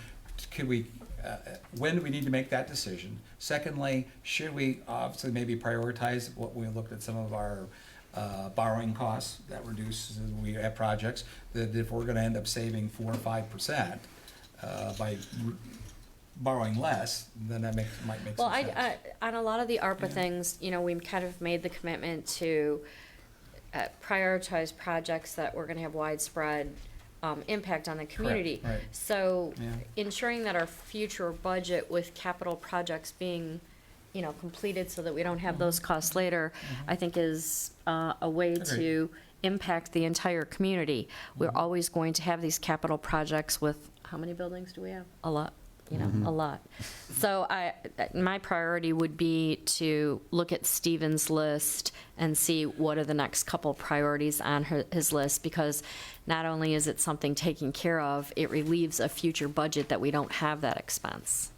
when do we need to make that decision? Secondly, should we obviously maybe prioritize what we looked at some of our borrowing costs that reduce, we have projects, that if we're gonna end up saving 4 or 5% by borrowing less, then that might make Well, some sense. on a lot of the ARPA things, we kind of made the commitment to prioritize projects that were gonna have widespread impact on the community. right. So Yeah. ensuring that our future budget with capital projects being, completed so that we don't have those costs later, I think is a way to impact the entire community. We're always going to have these capital projects with, how many buildings do we have? A lot. A lot. So my priority would be to look at Stephen's list and see what are the next couple priorities on his list, because not only is it something taken care of, it relieves a future budget that we don't have that expense.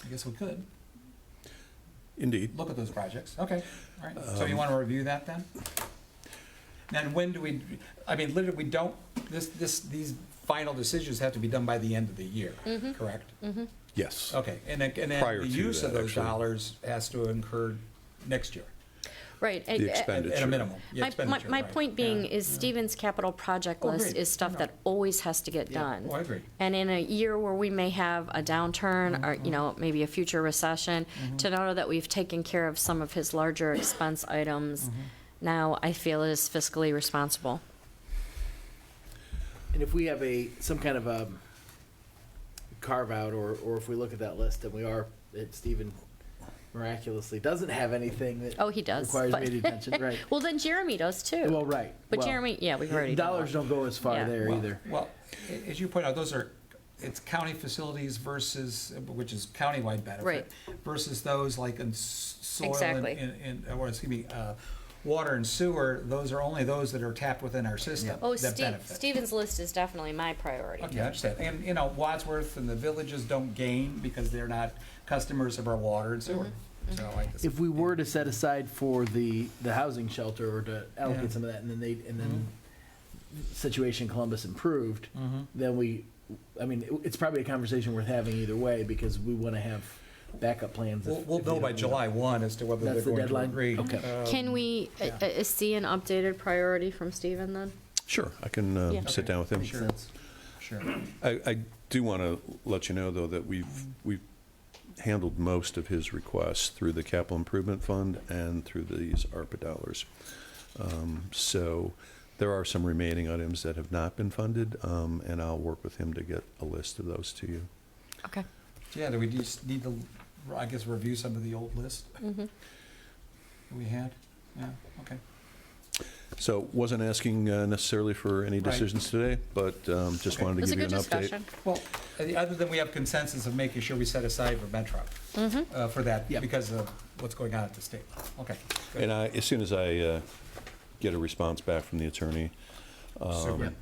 I guess we could Indeed. look at those projects. Okay, all right. So you want to review that then? Then when do we, I mean, literally, we don't, these final decisions have to be done by the end of the year, correct? Yes. Okay, and then Prior the to use of that, those actually. dollars has to incur next year, Right. The expenditure. at a minimum. The expenditure, My right. point being Yeah. is Stephen's capital project Oh, list great. is stuff No. that always has to get Yeah. done. Oh, I agree. And in a year where we may have a downturn or, maybe a future recession, to know that we've taken care of some of his larger expense items, now I feel is fiscally responsible. And if we have some kind of a carve out, or if we look at that list and Stephen miraculously doesn't have anything that Oh, he does. requires but- immediate attention, right? Well, then Jeremy does too. Well, right. But Well, Jeremy, yeah, we've already done dollars that. don't go as far Yeah. there Well- either. Well, as you point out, it's county facilities versus, which is countywide benefit. Right. Versus those like in soil Exactly. water and sewer, those are only those that are tapped within our system Oh, that benefit. Stephen's list is definitely my priority. Okay, I understand. And, Wadsworth and the villages don't gain because they're not customers of our water and sewer. So I guess. If we were to set aside for the housing shelter, or to allocate Yeah. some of that, and then situation in Columbus improved, then it's probably a conversation worth having either way, because we want to have backup plans. We'll know by July 1 as to whether they're That's the going to deadline? agree. Okay. Can we see an updated priority from Stephen then? Sure, I can Yeah. sit down with him. Makes sense. Sure. I do want to let you know, though, that we've handled most of his requests through the capital improvement fund and through these ARPA dollars. So there are some remaining items that have not been funded, and I'll work with him to get a list of those to you. Okay. Yeah, do we just need to, I guess, review some of the old list we had? Yeah, okay. So wasn't asking necessarily for any Right. decisions today, but just Okay. wanted It to was a give you good an update. discussion. Well, other than we have consensus of making sure we set aside for Metro for that, Yep. because of what's going on at the state. Okay. good. And as soon as I get a response back from the attorney, Super.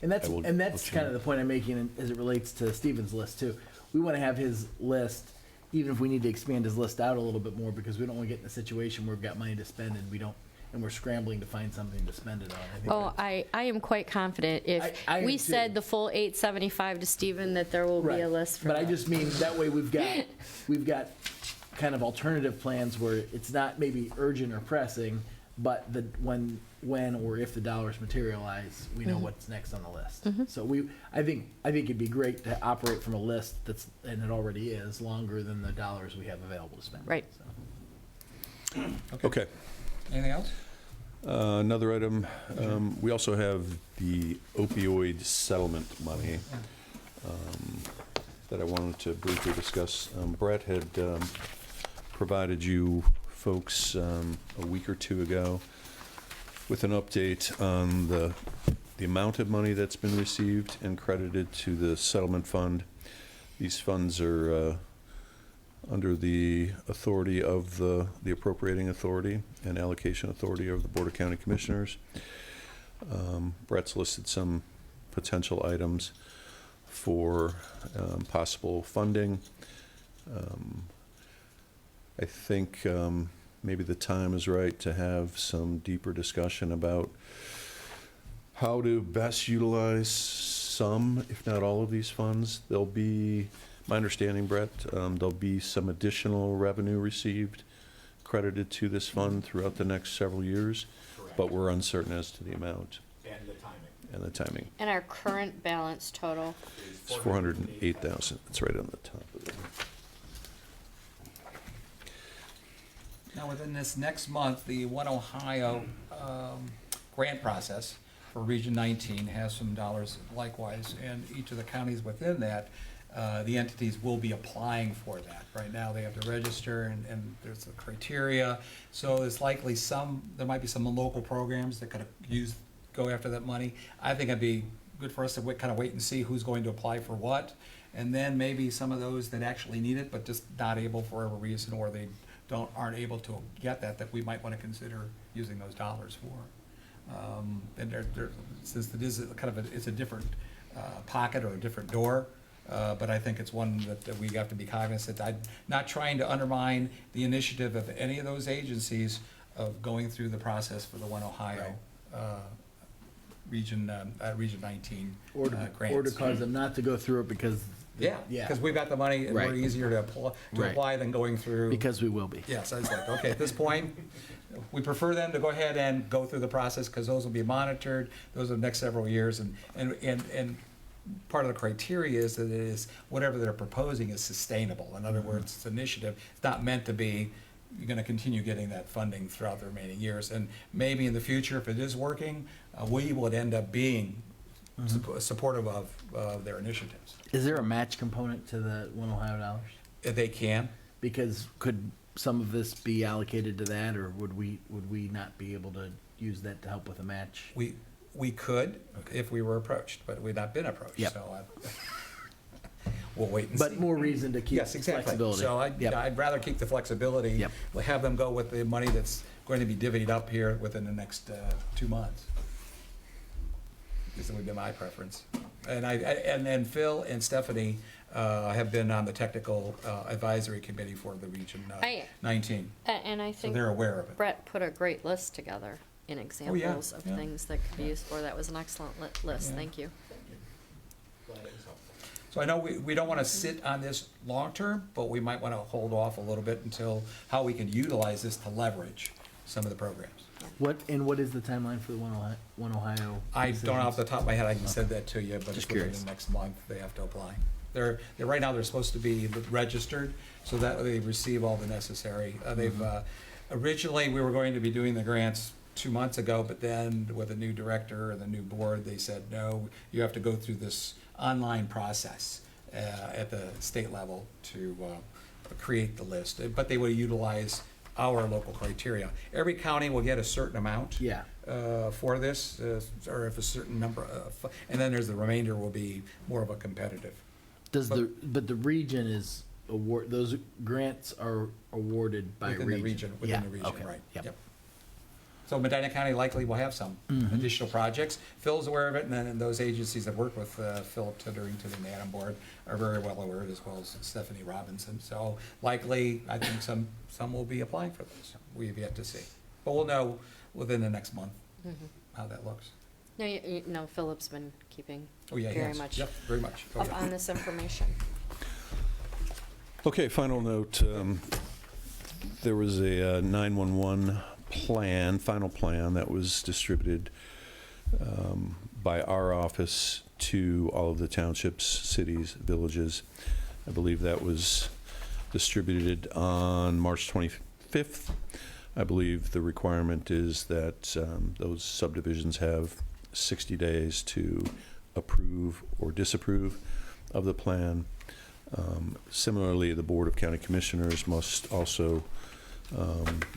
And that's, I will and that's let you kind know. of the point I'm making as it relates to Stephen's list too. We want to have his list, even if we need to expand his list out a little bit more, because we don't want to get in a situation where we've got money to spend and we don't, and we're scrambling to find something to spend it on. I think Oh, I am quite confident if I am we too. said the full 875 to Stephen, that there will be a Right. list for But I that. just mean, that way we've got kind of alternative plans where it's not maybe urgent or pressing, but when or if the dollars materialize, we know what's next on the list. So I think it'd be great to operate from a list that's, and it already is, longer than the dollars we have available to spend. Right. So. okay. Anything else? Another item, we also have the opioid settlement money that I wanted to briefly discuss. Brett had provided you folks a week or two ago with an update on the amount of money that's been received and credited to the settlement fund. These funds are under the authority of the appropriating authority and allocation authority of the Board of County Commissioners. Brett's listed some potential items for possible funding. I think maybe the time is right to have some deeper discussion about how to best utilize some, if not all of these funds. There'll be, my understanding, Brett, there'll be some additional revenue received credited to this fund throughout the next several years, but we're uncertain as to the amount and the timing. And our current balance total, It's 408,000. It's right on the top of it. Now, within this next month, the One Ohio grant process for Region 19 has some dollars likewise, and each of the counties within that, the entities will be applying for that. Right now, they have to register, and there's a criteria, so there's likely there might be some local programs that could go after that money. I think it'd be good for us to kind of wait and see who's going to apply for what, and then maybe some of those that actually need it, but just not able for whatever reason, or they aren't able to get that we might want to consider using those dollars for. And since it is it's a different pocket or a different door, but I think it's one that we have to be cognizant. I'm not trying to undermine the initiative of any of those agencies of going through the process for the One Ohio Region 19 grants. Or to cause them not to go through it because. Yeah, because we've got the money, and we're Right. easier to apply than going through. Because we will be. Yes, I was like, okay, at this point, we prefer them to go ahead and go through the process, because those will be monitored, those are the next several years, and part of the criteria is that it is, whatever they're proposing is sustainable. In other words, it's initiative, it's not meant to be, you're gonna continue getting that funding throughout the remaining years, and maybe in the future, if it is working, we would end up being supportive of their initiatives. Is there a match component to the One Ohio dollars? If they can. Because could some of this be allocated to that, or would we not be able to use that to help with a match? We could, if we were approached, but we've not been approached, Yep. so we'll wait and see. But more reason to keep Yes, exactly. flexibility. So Yep. I'd rather keep the flexibility. Yep. We'll have them go with the money that's going to be divvied up here within the next 2 months. This would be my preference. And then Phil and Stephanie have been on the technical advisory committee for the Region 19, and I so think they're aware of it. Brett put a great list together in examples of yeah. things that could be used for. That was an excellent list, Yeah. thank you. So I know we don't want to sit on this long-term, but we might want to hold off a little bit until how we can utilize this to leverage some of the programs. What is the timeline for the One Ohio? I don't off the decisions? top of my head, I can send that to you, but Just it's within curious. the next month, they have to apply. Right now, they're supposed to be registered, so that they receive all the necessary. Originally, we were going to be doing the grants 2 months ago, but then with a new director and the new board, they said, no, you have to go through this online process at the state level to create the list. But they will utilize our local criteria. Every county will get a certain amount. Yeah. for this, or if a certain number of, and then there's the remainder will be more of a competitive. But the region is those grants are awarded by Within the region, Yeah, within the region, okay, right. yep. So Medina County likely will have some Mhm. additional projects. Phil's aware of it, and then those agencies that work with Phil Titterington and the Adam Board are very well aware of it, as well as Stephanie Robinson. So likely, I think some will be applying for those. We have yet to see. But we'll know within the next month how that looks. No, Philip's been keeping Oh, yeah, very yes. much Yep, very much. Oh, up yeah. on this information. Okay, final note. There was a 911 final plan that was distributed by our office to all of the townships, cities, villages. I believe that was distributed on March 25th. I believe the requirement is that those subdivisions have 60 days to approve or disapprove of the plan. Similarly, the Board of County Commissioners must also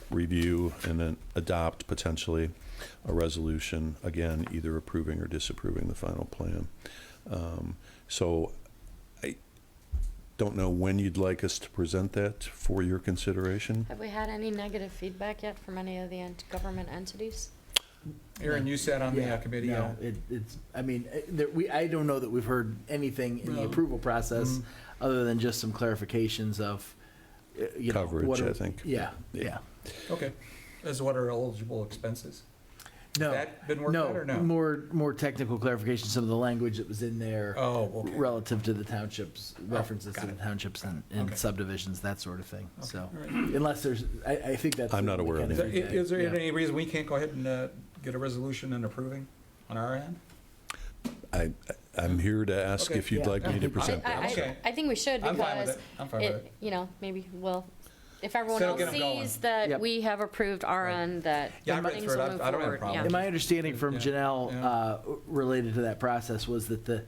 review and then adopt potentially a resolution, again, either approving or disapproving the final plan. So I don't know when you'd like us to present that for your consideration. Have we had any negative feedback yet from any of the government entities? Aaron, you sat on the committee. No, it's, I mean, I don't know that we've heard anything in the No. approval process other than just some clarifications of, you know. Coverage, what are- I think. Yeah, yeah. Okay. As what are eligible expenses? No, That been worked out or no? more technical clarification, some of the language that was in there. Oh, okay. Relative to the townships, references got to the it. townships and Okay. subdivisions, that sort of thing, so. all right. Unless there's, I think that's. I'm not aware of the anything. kind Is there yeah. any reason we can't go ahead and get a resolution and approving on our end? I'm here to ask Okay. if you'd Yeah. like me to present that. Okay. I think we should I'm fine with because it. I'm fine with it. you know, maybe we'll, if everyone Still else get 'em going. sees that Yep. we have approved our Right. end, that Yeah, I read things through it. will move I don't have a forward. problem. Yeah. And my understanding from Yeah, Janelle, yeah. related to that process was that the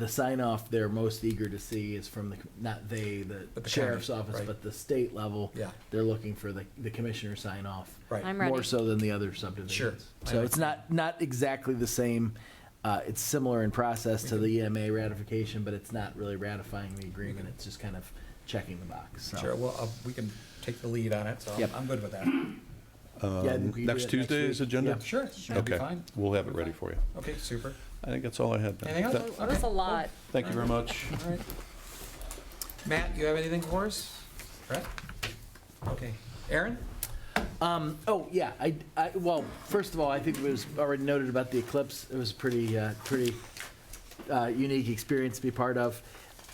sign off they're most eager to see is from But the the sheriff's county, office, right. but the state level. Yeah. They're looking for the commissioner sign off. Right. I'm ready. More so than the other subdivisions. Sure. So it's not exactly the same. It's similar in process to the EMA ratification, but it's not really ratifying the agreement. It's just kind of checking the box. So. Sure, well, we can take the lead on it, so Yep. I'm good with that. Yeah, I think we can do Next it Tuesday's week. agenda? Yeah. Sure, that'd be Okay, fine. we'll have it ready for you. Okay, super. I think that's all I had. then. Anything else? That was a lot. Thank you very much. All right. Matt, you have anything for us? Brett? Okay. Aaron? Oh, yeah, well, first of all, I think it was already noted about the eclipse. It was a pretty unique experience to be part of.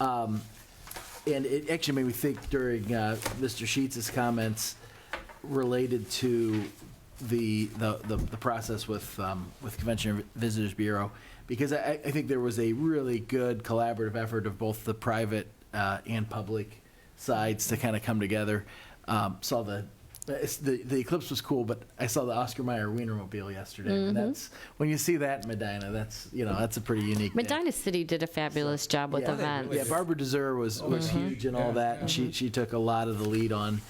And it actually made me think during Mr. Sheets' comments related to the process with Convention and Visitors Bureau, because I think there was a really good collaborative effort of both the private and public sides to kind of come together. Saw the eclipse was cool, but I saw the Oscar Mayer Wienermobile yesterday, and that's when you see that in Medina, that's a pretty unique day. Medina City did a fabulous job with Yeah. events. Yeah, Barbara Desir was huge and all Yeah. that, and she took a lot of the lead on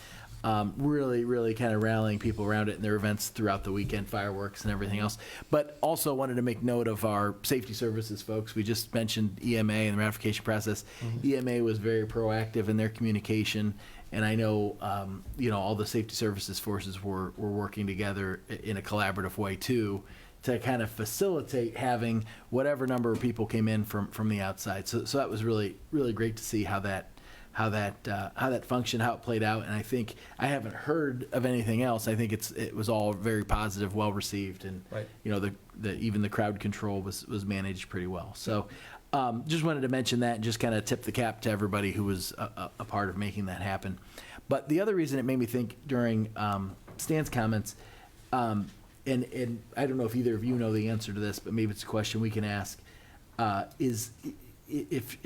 really kind of rallying people around it in their events throughout the weekend, fireworks and everything else. But also wanted to make note of our safety services folks. We just mentioned EMA and the ratification process. EMA was very proactive in their communication, and I know all the safety services forces were working together in a collaborative way too, to kind of facilitate having whatever number of people came in from the outside. So that was really great to see how that functioned, how it played out. And I think I haven't heard of anything else. I think it was all very positive, well received, and Right. even the crowd control was managed pretty well. So just wanted to mention that and just kind of tip the cap to everybody who was a part of making that happen. But the other reason it made me think during Stan's comments, and I don't know if either of you know the answer to this, but maybe it's a question we can ask, is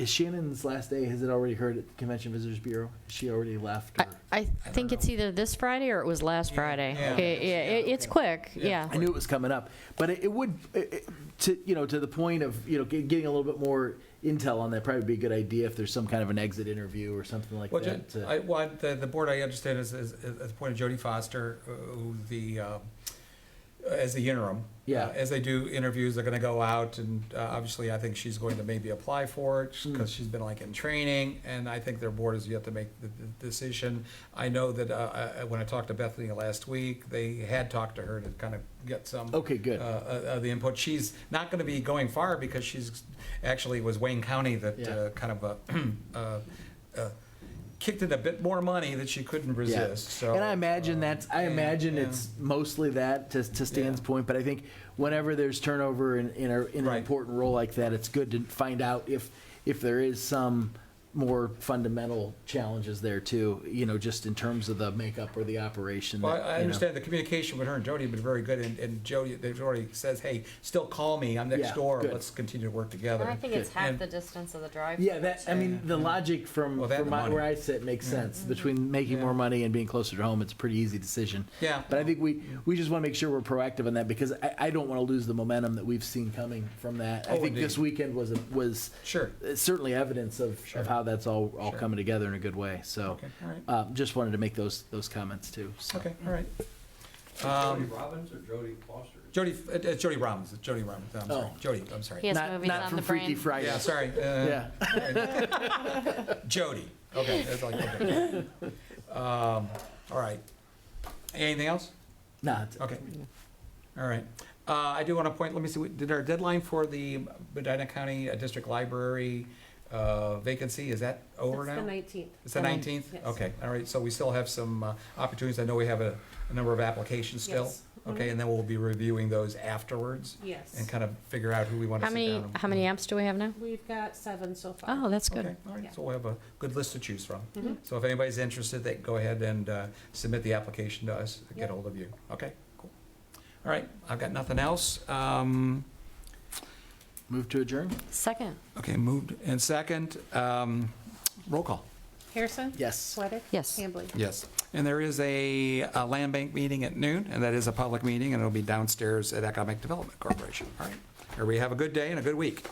Shannon's last day, has it already occurred at the Convention Visitors Bureau? Has she already left? Or? I think it's either this Friday or it was last Friday. yeah. It's quick, yeah. I knew it was coming up, but it would, to the point of getting a little bit more intel on that. Probably be a good idea if there's some kind of an exit interview or something like Well, that. the board I understand is appointed Jody Foster, who the as the interim. Yeah. As they do interviews, they're gonna go out, and obviously, I think she's going to maybe apply for it, because she's been like in training, and I think their board has yet to make the decision. I know that when I talked to Bethany last week, they had talked to her to kind of get some. Okay, good. The input. She's not gonna be going far, because actually, it was Wayne County that Yeah. kind of kicked in a bit more money that she couldn't resist, so. And I imagine yeah. it's mostly that, to Stan's Yeah. point, but I think whenever there's turnover in an Right. important role like that, it's good to find out if there is some more fundamental challenges there too, just in terms of the makeup or the operation. Well, that, I understand the communication with her and Jody have been very good, and Jody, they've already says, hey, still call me, I'm next Yeah, door, good. let's continue to work And together. I think it's half And- the distance of the drive. Yeah, the logic from, Well, that and the money. where I sit makes sense. Between making more money and being closer to home, it's a pretty easy decision. Yeah. But I think we just want to make sure we're proactive on that, because I don't want to lose the momentum that we've seen coming from that. I Oh, think indeed. this weekend was Sure. certainly evidence of how that's all Sure. coming together in a good way. So Okay, all right, just wanted to make those comments too. So. okay, all right. Jody Robbins or Jody Foster? Jody, it's Jody Robbins, I'm sorry, Oh. Jody, I'm sorry. He has Not movies not on from the Freaky brain. Friday. Yeah, sorry. Yeah. Jody, okay, that's like, okay. All right. Anything else? Nah, it's- Okay. All right. I do want to point, let me see, did our deadline for the Medina County District Library vacancy, is that over now? It's the 19th. It's the 19th? Yes. Okay, all right, so we still have some opportunities. I know we have a number of applications still. Yes. Okay, and then we'll be reviewing those afterwards Yes. and kind of figure out who we want to How sit many, down. how many apps do we have now? We've got 7 so far. Oh, that's good. Okay, all right, Yeah. so we'll have a good list to choose from. Mhm. So if anybody's interested, they can go ahead and submit the application to us, get Yep. hold of you. Okay, cool. All right, I've got nothing else. Move to adjourn? Second, Okay, moved and second. Roll call. Harrison? Yes. Sweattick? yes. Hambley? Yes. And there is a land bank meeting at noon, and that is a public meeting, and it'll be downstairs at Economic Development Corporation. All right. Everybody have a good day and a good week.